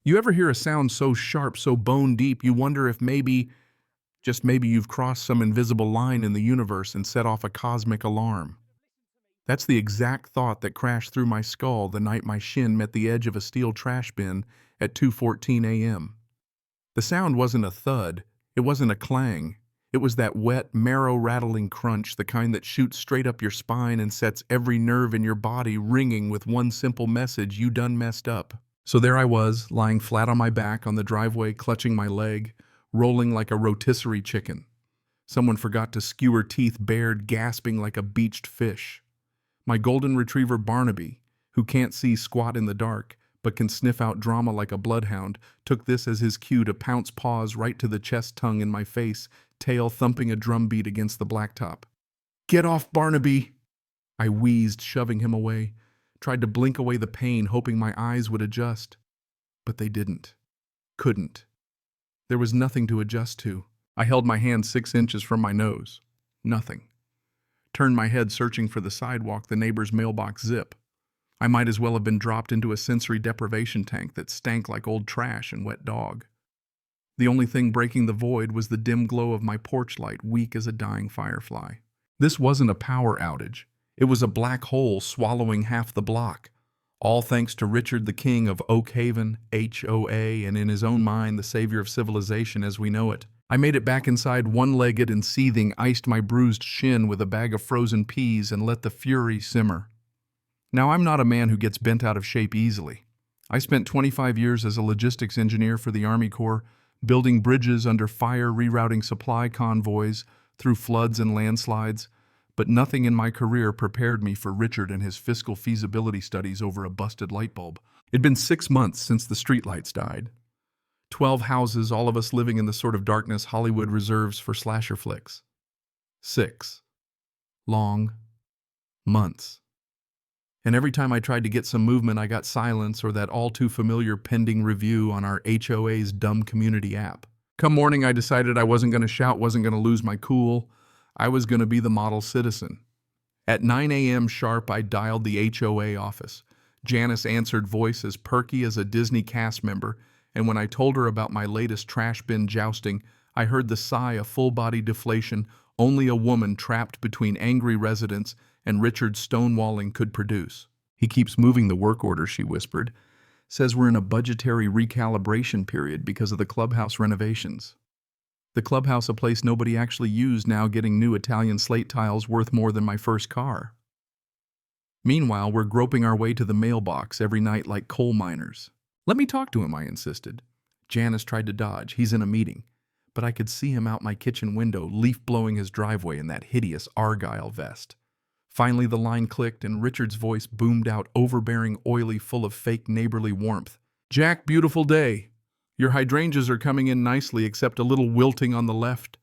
You ever hear a sound so sharp, so bone deep, you wonder if maybe, just maybe, you've crossed some invisible line in the universe and set off a cosmic alarm? That's the exact thought that crashed through my skull the night my shin met the edge of a steel trash bin at 2:14 a.m. The sound wasn't a thud, it wasn't a clang. It was that wet, marrow-rattling crunch, the kind that shoots straight up your spine and sets every nerve in your body ringing with one simple message: you done messed up. So there I was, lying flat on my back on the driveway, clutching my leg, rolling like a rotisserie chicken. Someone forgot to skewer teeth bared, gasping like a beached fish. My golden retriever Barnaby, who can't see squat in the dark, but can sniff out drama like a bloodhound, took this as his cue to pounce paws right to the chest tongue in my face, tail thumping a drumbeat against the blacktop. "Get off, Barnaby!" I wheezed, shoving him away. Tried to blink away the pain, hoping my eyes would adjust. But they didn't. Couldn't. There was nothing to adjust to. I held my hand 6 inches from my nose. Nothing. Turned my head, searching for the sidewalk, the neighbor's mailbox zip. I might as well have been dropped into a sensory deprivation tank that stank like old trash and wet dog. The only thing breaking the void was the dim glow of my porch light, weak as a dying firefly. This wasn't a power outage. It was a black hole swallowing half the block. All thanks to Richard, the king of Oak Haven, HOA, and in his own mind, the savior of civilization as we know it. I made it back inside, one-legged and seething, iced my bruised shin with a bag of frozen peas, and let the fury simmer. Now, I'm not a man who gets bent out of shape easily. I spent 25 years as a logistics engineer for the Army Corps, building bridges under fire, rerouting supply convoys through floods and landslides, but nothing in my career prepared me for Richard and his fiscal feasibility studies over a busted light bulb. It'd been 6 months since the streetlights died. 12 houses, all of us living in the sort of darkness Hollywood reserves for slasher flicks. 6 long months. And every time I tried to get some movement, I got silence or that all-too-familiar pending review on our HOA's dumb community app. Come morning, I decided I wasn't going to shout, wasn't going to lose my cool. I was going to be the model citizen. At 9 a.m. sharp, I dialed the HOA office. Janice answered, voice as perky as a Disney cast member, and when I told her about my latest trash bin jousting, I heard the sigh of full-body deflation only a woman trapped between angry residents and Richard's stonewalling could produce. "He keeps moving the work order," she whispered. "Says we're in a budgetary recalibration period because of the clubhouse renovations. The clubhouse, a place nobody actually used, now getting new Italian slate tiles worth more than my first car." Meanwhile, we're groping our way to the mailbox every night like coal miners. "Let me talk to him," I insisted. Janice tried to dodge. "He's in a meeting." But I could see him out my kitchen window, leaf-blowing his driveway in that hideous Argyle vest. Finally, the line clicked, and Richard's voice boomed out, overbearing, oily, full of fake neighborly warmth. "Jack, beautiful day. Your hydrangeas are coming in nicely, except a little wilting on the left."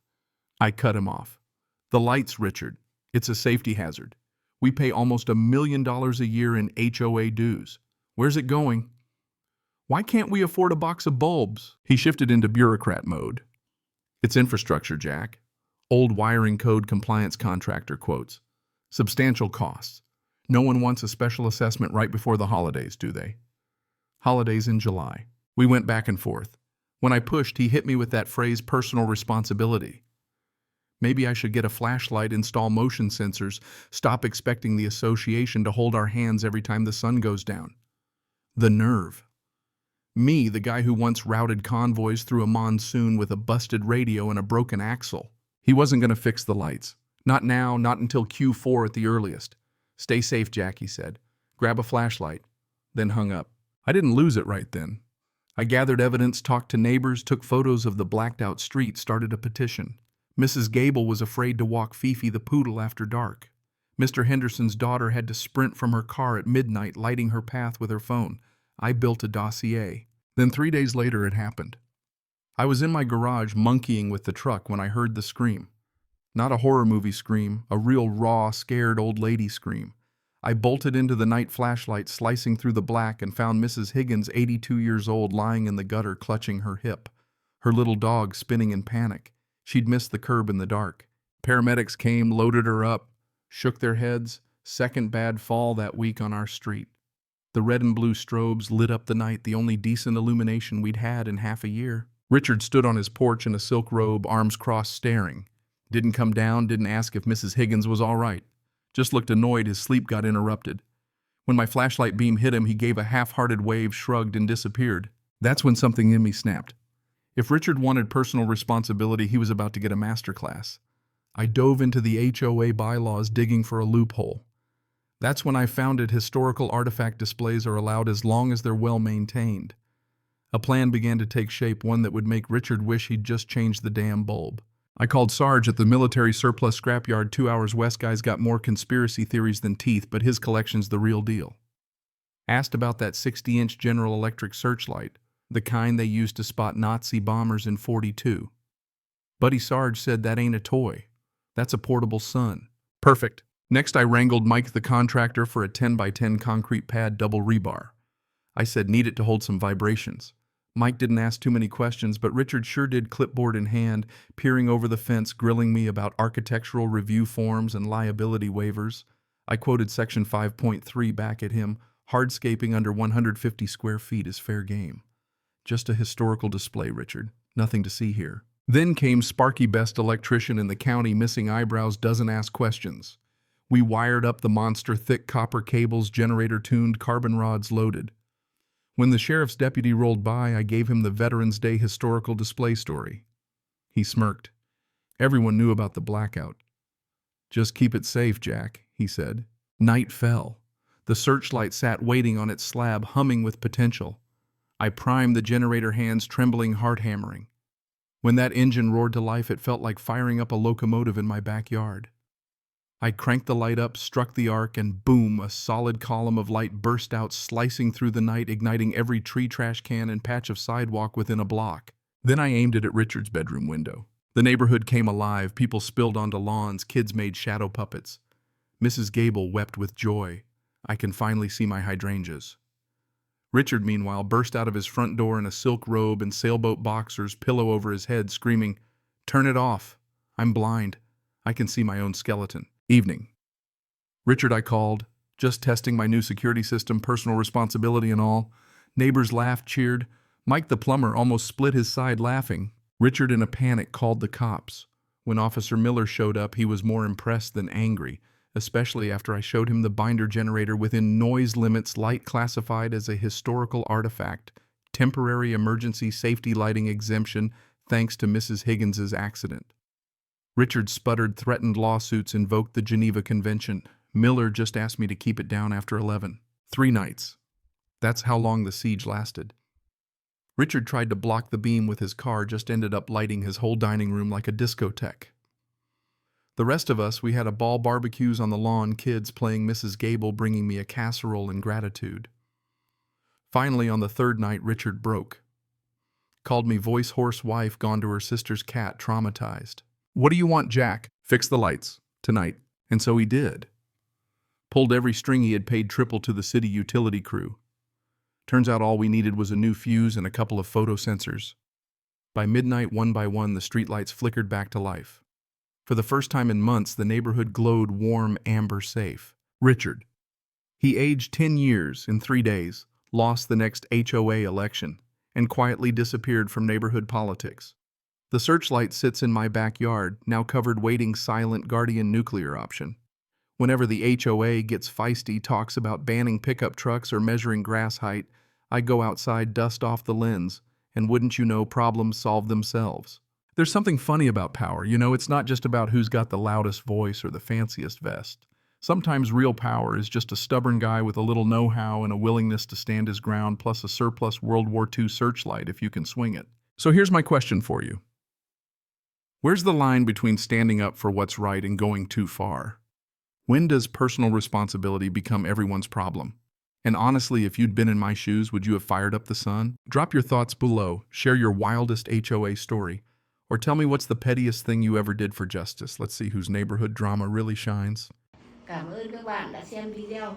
I cut him off. "The lights, Richard. It's a safety hazard. We pay almost $1 million a year in HOA dues. Where's it going?" "Why can't we afford a box of bulbs?" He shifted into bureaucrat mode. "It's infrastructure, Jack. Old wiring code compliance contractor quotes. Substantial costs. No one wants a special assessment right before the holidays, do they?" Holidays in July. We went back and forth. When I pushed, he hit me with that phrase, personal responsibility. Maybe I should get a flashlight, install motion sensors, stop expecting the association to hold our hands every time the sun goes down. The nerve. Me, the guy who once routed convoys through a monsoon with a busted radio and a broken axle. He wasn't going to fix the lights. Not now, not until Q4 at the earliest. "Stay safe, Jack," he said. "Grab a flashlight." Then hung up. I didn't lose it right then. I gathered evidence, talked to neighbors, took photos of the blacked-out street, started a petition. Mrs. Gable was afraid to walk Fifi the poodle after dark. Mr. Henderson's daughter had to sprint from her car at midnight, lighting her path with her phone. I built a dossier. Then 3 days later it happened. I was in my garage monkeying with the truck when I heard the scream. Not a horror movie scream, a real raw, scared old lady scream. I bolted into the night flashlight, slicing through the black, and found Mrs. Higgins, 82 years old, lying in the gutter, clutching her hip. Her little dog spinning in panic. She'd missed the curb in the dark. Paramedics came, loaded her up, shook their heads. Second bad fall that week on our street. The red and blue strobes lit up the night, the only decent illumination we'd had in half a year. Richard stood on his porch in a silk robe, arms crossed, staring. Didn't come down, didn't ask if Mrs. Higgins was all right. Just looked annoyed his sleep got interrupted. When my flashlight beam hit him, he gave a half-hearted wave, shrugged, and disappeared. That's when something in me snapped. If Richard wanted personal responsibility, he was about to get a masterclass. I dove into the HOA bylaws, digging for a loophole. That's when I found it historical artifact displays are allowed as long as they're well maintained. A plan began to take shape, one that would make Richard wish he'd just changed the damn bulb. I called Sarge at the military surplus scrapyard 2 hours west. Guy's got more conspiracy theories than teeth, but his collection's the real deal. Asked about that 60-inch General Electric searchlight, the kind they used to spot Nazi bombers in '42. Buddy Sarge said that ain't a toy. That's a portable sun. Perfect. Next I wrangled Mike the contractor for a 10x10 concrete pad double rebar. I said need it to hold some vibrations. Mike didn't ask too many questions, but Richard sure did, clipboard in hand, peering over the fence, grilling me about architectural review forms and liability waivers. I quoted Section 5.3 back at him. Hardscaping under 150 square feet is fair game. Just a historical display, Richard. Nothing to see here. Then came Sparky, best electrician in the county, missing eyebrows, doesn't ask questions. We wired up the monster, thick copper cables, generator tuned, carbon rods loaded. When the sheriff's deputy rolled by, I gave him the Veterans Day historical display story. He smirked. Everyone knew about the blackout. Just keep it safe, Jack, he said. Night fell. The searchlight sat waiting on its slab, humming with potential. I primed the generator, hands trembling, heart hammering. When that engine roared to life, it felt like firing up a locomotive in my backyard. I cranked the light up, struck the arc, and boom, a solid column of light burst out, slicing through the night, igniting every tree, trash can, and patch of sidewalk within a block. Then I aimed it at Richard's bedroom window. The neighborhood came alive. People spilled onto lawns. Kids made shadow puppets. Mrs. Gable wept with joy. I can finally see my hydrangeas. Richard, meanwhile, burst out of his front door in a silk robe and sailboat boxers, pillow over his head, screaming, "Turn it off. I'm blind. I can see my own skeleton." Evening. Richard, I called, just testing my new security system, personal responsibility and all. Neighbors laughed, cheered. Mike the plumber almost split his side laughing. Richard, in a panic, called the cops. When Officer Miller showed up, he was more impressed than angry, especially after I showed him the binder generator within noise limits, light classified as a historical artifact, temporary emergency safety lighting exemption thanks to Mrs. Higgins's accident. Richard sputtered, threatened lawsuits, invoked the Geneva Convention. Miller just asked me to keep it down after 11. 3 nights. That's how long the siege lasted. Richard tried to block the beam with his car, just ended up lighting his whole dining room like a discotheque. The rest of us, we had a ball, barbecues on the lawn, kids playing, Mrs. Gable bringing me a casserole in gratitude. Finally, on the 3rd night, Richard broke. Called me voice hoarse wife, gone to her sister's cat, traumatized. "What do you want, Jack?" "Fix the lights. Tonight." And so he did. Pulled every string he had paid triple to the city utility crew. Turns out all we needed was a new fuse and a couple of photo sensors. By midnight, one by one, the streetlights flickered back to life. For the first time in months, the neighborhood glowed warm, amber safe. Richard. He aged 10 years in 3 days, lost the next HOA election, and quietly disappeared from neighborhood politics. The searchlight sits in my backyard, now covered, waiting, silent, guardian nuclear option. Whenever the HOA gets feisty, talks about banning pickup trucks or measuring grass height, I go outside, dust off the lens, and wouldn't you know, problems solve themselves. There's something funny about power, it's not just about who's got the loudest voice or the fanciest vest. Sometimes real power is just a stubborn guy with a little know-how and a willingness to stand his ground, plus a surplus World War II searchlight if you can swing it. So here's my question for you. Where's the line between standing up for what's right and going too far? When does personal responsibility become everyone's problem? And honestly, if you'd been in my shoes, would you have fired up the sun? Drop your thoughts below, share your wildest HOA story, or tell me what's the pettiest thing you ever did for justice. Let's see whose neighborhood drama really shines. Cảm ơn các bạn đã xem video.